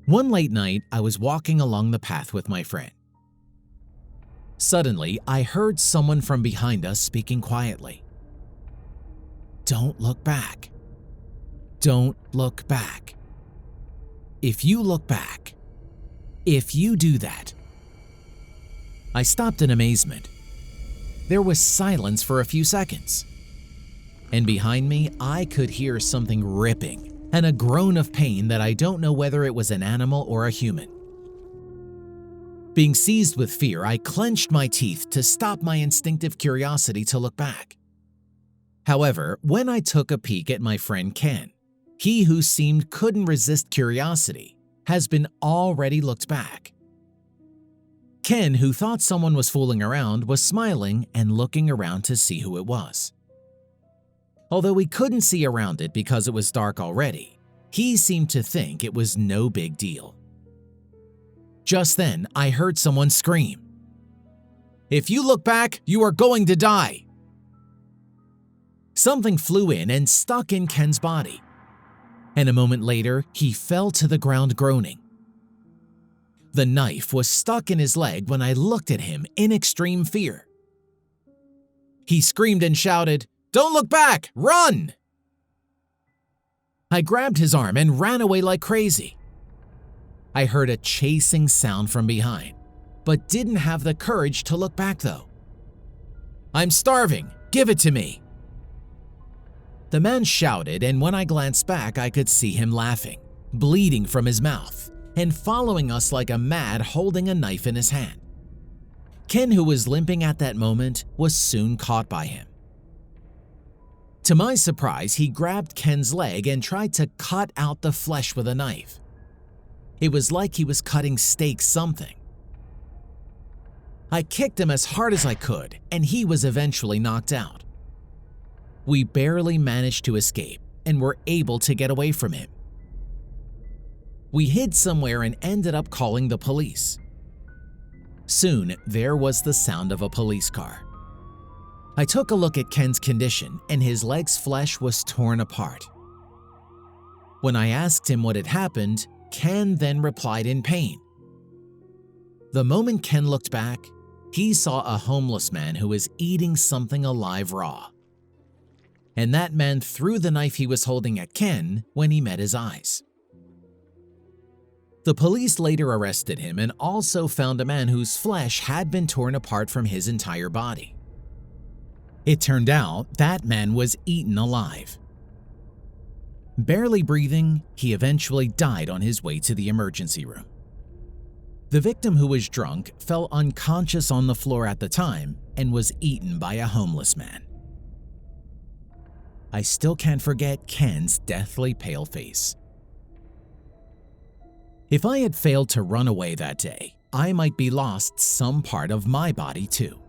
One late night, I was walking along the path with my friend. Suddenly, I heard someone from behind us speaking quietly. "Don't look back. Don't look back. If you look back, if you do that." I stopped in amazement. There was silence for a few seconds. And behind me, I could hear something ripping and a groan of pain that I don't know whether it was an animal or a human. Being seized with fear, I clenched my teeth to stop my instinctive curiosity to look back. However, when I took a peek at my friend Ken, he who seemed couldn't resist curiosity, has been already looked back. Ken, who thought someone was fooling around, was smiling and looking around to see who it was. Although we couldn't see around it because it was dark already, he seemed to think it was no big deal. Just then, I heard someone scream, "If you look back, you are going to die!" Something flew in and stuck in Ken's body, and a moment later, he fell to the ground groaning. The knife was stuck in his leg when I looked at him in extreme fear. He screamed and shouted, "Don't look back! Run!" I grabbed his arm and ran away like crazy. I heard a chasing sound from behind, but didn't have the courage to look back though. "I'm starving! Give it to me!" The man shouted, and when I glanced back, I could see him laughing, bleeding from his mouth, and following us like a mad, holding a knife in his hand. Ken, who was limping at that moment, was soon caught by him. To my surprise, he grabbed Ken's leg and tried to cut out the flesh with a knife. It was like he was cutting steak something. I kicked him as hard as I could, and he was eventually knocked out. We barely managed to escape and were able to get away from him. We hid somewhere and ended up calling the police. Soon, there was the sound of a police car. I took a look at Ken's condition, and his leg's flesh was torn apart. When I asked him what had happened, Ken then replied in pain. The moment Ken looked back, he saw a homeless man who was eating something alive raw. And that man threw the knife he was holding at Ken when he met his eyes. The police later arrested him and also found a man whose flesh had been torn apart from his entire body. It turned out that man was eaten alive. Barely breathing, he eventually died on his way to the emergency room. The victim, who was drunk, fell unconscious on the floor at the time and was eaten by a homeless man. I still can't forget Ken's deathly pale face. If I had failed to run away that day, I might be lost some part of my body too.